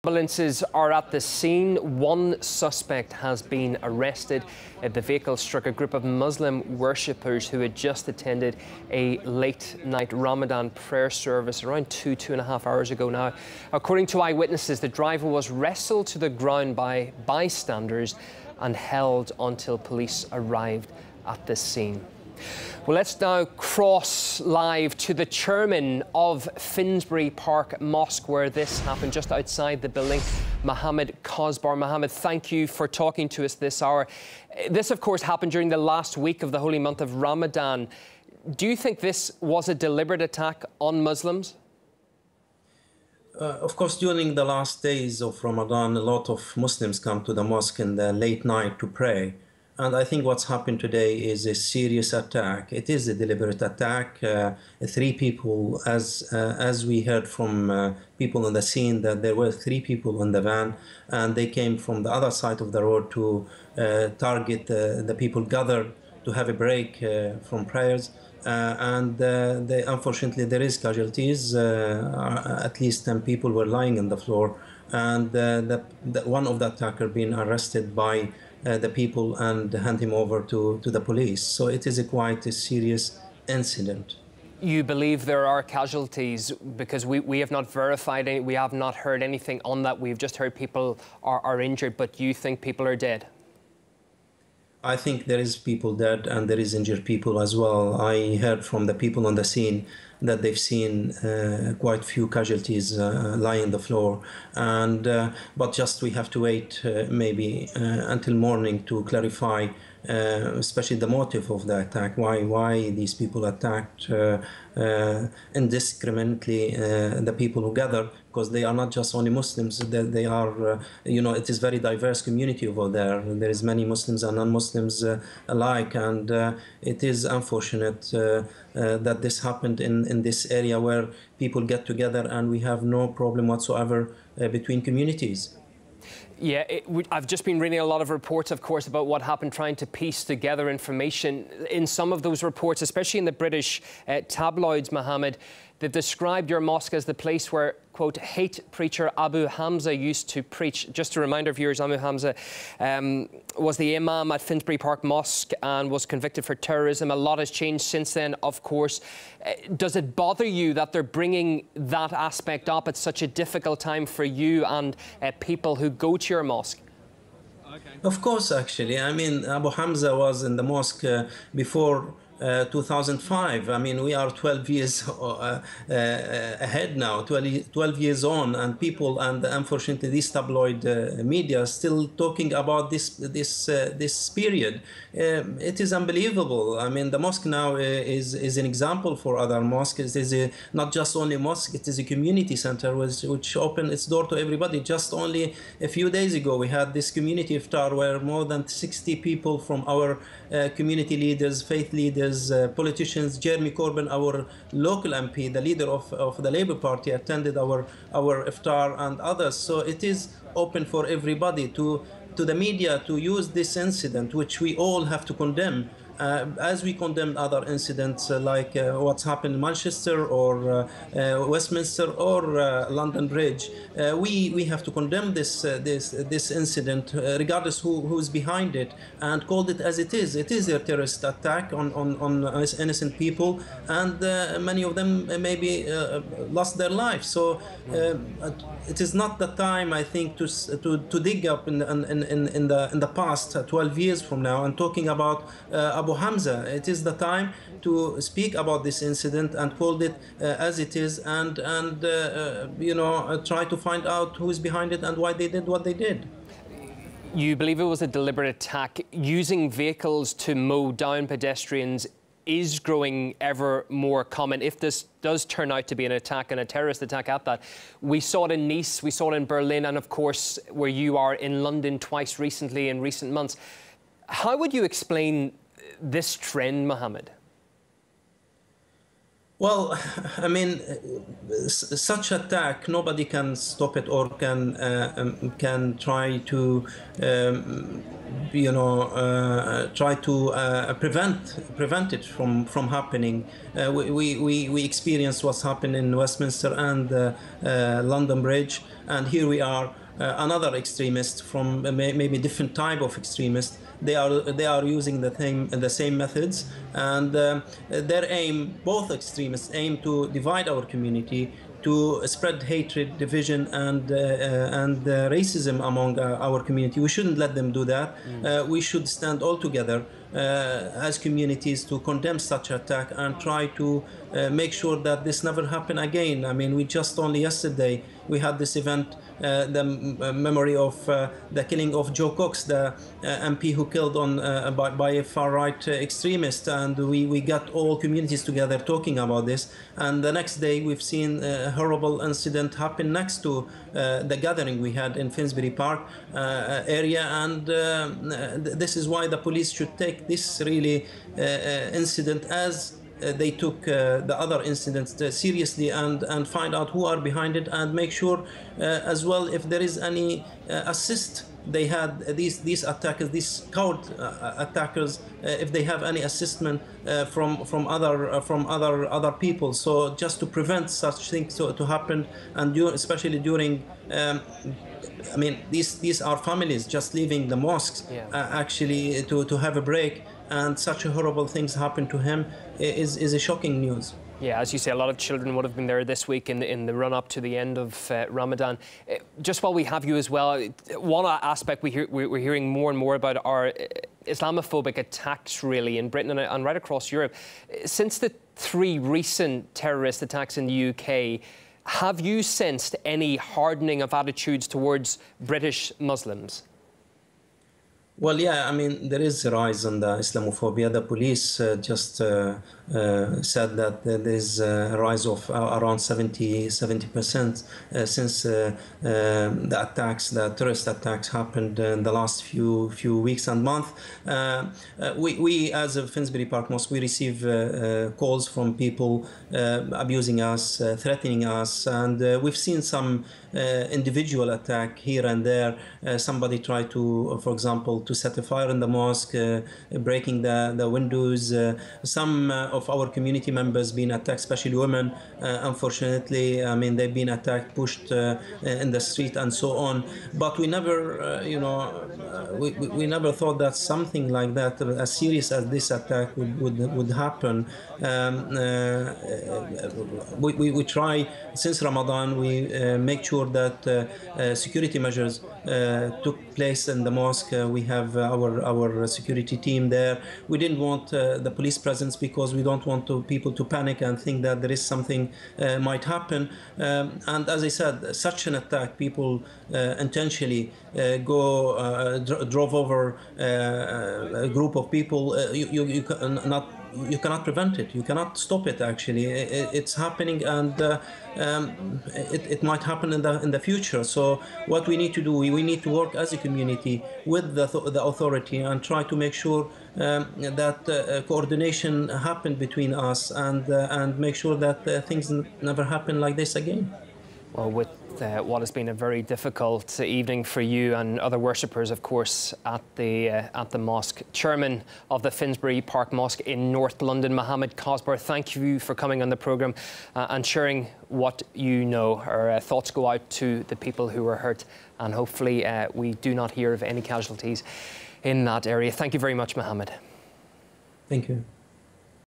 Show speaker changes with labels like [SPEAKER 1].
[SPEAKER 1] Ambulances are at the scene. One suspect has been arrested. The vehicle struck a group of Muslim worshippers who had just attended a late-night Ramadan prayer service around two and a half hours ago now. According to eyewitnesses, the driver was wrestled to the ground by bystanders and held until police arrived at the scene. Well, let's now cross live to the chairman of Finsburry Park Mosque, where this happened, just outside the building, Mohammed Kosbar. Mohammed, thank you for talking to us this hour. This, of course, happened during the last week of the holy month of Ramadan. Do you think this was a deliberate attack on Muslims?
[SPEAKER 2] Of course, during the last days of Ramadan, a lot of Muslims come to the mosque in the late night to pray. And I think what's happened today is a serious attack. It is a deliberate attack. Three people, as we heard from people on the scene, that there were three people in the van, and they came from the other side of the road to target the people gathered to have a break from prayers. Unfortunately, there is casualties. At least 10 people were lying on the floor, and one of the attackers being arrested by the people and hand him over to the police. So it is quite a serious incident.
[SPEAKER 1] You believe there are casualties? Because we have not verified any, we have not heard anything on that. We've just heard people are injured, but you think people are dead?
[SPEAKER 2] I think there is people dead and there is injured people as well. I heard from the people on the scene that they've seen quite few casualties lying on the floor, but just we have to wait maybe until morning to clarify, especially the motive of the attack. Why these people attacked indiscriminately the people who gather, because they are not just only Muslims. They are, it is very diverse community over there. There is many Muslims and non-Muslims alike, and it is unfortunate that this happened in this area where people get together and we have no problem whatsoever between communities.
[SPEAKER 1] Yeah, I've just been reading a lot of reports, of course, about what happened, trying to piece together information. In some of those reports, especially in the British tabloids, Mohammed, they've described your mosque as the place where, quote, hate preacher Abu Hamza used to preach. Just to remind our viewers, Abu Hamza was the imam at Finsbury Park Mosque and was convicted for terrorism. A lot has changed since then, of course. Does it bother you that they're bringing that aspect up at such a difficult time for you and people who go to your mosque?
[SPEAKER 2] Of course, actually. I mean, Abu Hamza was in the mosque before 2005. I mean, we are 12 years ahead now, 12 years on, and people, and unfortunately these tabloid media are still talking about this period. It is unbelievable. I mean, the mosque now is an example for other mosques. It is not just only a mosque, it is a community center which opened its door to everybody. Just only a few days ago, we had this community iftar where more than 60 people from our community leaders, faith leaders, politicians, Jeremy Corbyn, our local MP, the leader of the Labour Party, attended our iftar, and others. So it is open for everybody, to the media, to use this incident, which we all have to condemn. As we condemn other incidents like what's happened in Manchester or Westminster or London Bridge, we have to condemn this incident, regardless who's behind it, and called it as it is. It is a terrorist attack on innocent people, and many of them maybe lost their lives. So it is not the time, I think, to dig up in the past 12 years from now and talking about Abu Hamza. It is the time to speak about this incident and call it as it is, and try to find out who is behind it and why they did what they did.
[SPEAKER 1] You believe it was a deliberate attack? Using vehicles to mow down pedestrians is growing ever more common. If this does turn out to be an attack, and a terrorist attack at that, we saw it in Nice, we saw it in Berlin, and of course where you are in London twice recently in recent months. How would you explain this trend, Mohammed?
[SPEAKER 2] Well, I mean, such attack, nobody can stop it or can try to, try to prevent it from happening. We experienced what's happened in Westminster and London Bridge, and here we are, another extremist from maybe different type of extremist. They are using the same methods, and their aim, both extremists aim to divide our community, to spread hatred, division, and racism among our community. We shouldn't let them do that. We should stand all together as communities to condemn such attack and try to make sure that this never happen again. I mean, we just only yesterday we had this event, the memory of the killing of Joe Cox, the MP who killed by a far-right extremist, and we got all communities together talking about this. And the next day we've seen a horrible incident happen next to the gathering we had in Finsbury Park area, and this is why the police should take this really incident as they took the other incidents seriously, and find out who are behind it, and make sure as well if there is any assist they had these attackers, these coward attackers, if they have any assistance from other people. So just to prevent such things to happen, and especially during. I mean, these are families just leaving the mosques, actually to have a break, and such horrible things happen to him is a shocking news.
[SPEAKER 1] Yeah, as you say, a lot of children would have been there this week in the run-up to the end of Ramadan. Just while we have you as well, one aspect we're hearing more and more about are Islamophobic attacks, really, in Britain and right across Europe. Since the 3 recent terrorist attacks in the UK, have you sensed any hardening of attitudes towards British Muslims?
[SPEAKER 2] Well, yeah, I mean, there is a rise in the Islamophobia. The police just said that there is a rise of around 70% since the attacks, the terrorist attacks happened in the last few weeks and months. We, as a Finsbury Park Mosque, we receive calls from people abusing us, threatening us, and we've seen some individual attack here and there. Somebody tried to, for example, to set a fire in the mosque, breaking the windows. Some of our community members being attacked, especially women. Unfortunately, I mean, they've been attacked, pushed in the street, and so on. But we never, we never thought that something like that, as serious as this attack, would happen. We try since Ramadan. We make sure that security measures took place in the mosque. We have our security team there. We didn't want the police presence because we don't want people to panic and think that there is something might happen. And as I said, such an attack, people intentionally drove over a group of people. You cannot prevent it. You cannot stop it. Actually, it's happening, and it might happen in the future. So what we need to do, we need to work as a community with the authority and try to make sure that coordination happened between us, and make sure that things never happen like this again.
[SPEAKER 1] Well, with what has been a very difficult evening for you and other worshippers, of course, at the mosque. Chairman of the Finsbury Park Mosque in North London, Mohammed Cosber, thank you for coming on the programme and sharing what you know. Our thoughts go out to the people who were hurt, and hopefully we do not hear of any casualties in that area. Thank you very much, Mohammed.
[SPEAKER 2] Thank you.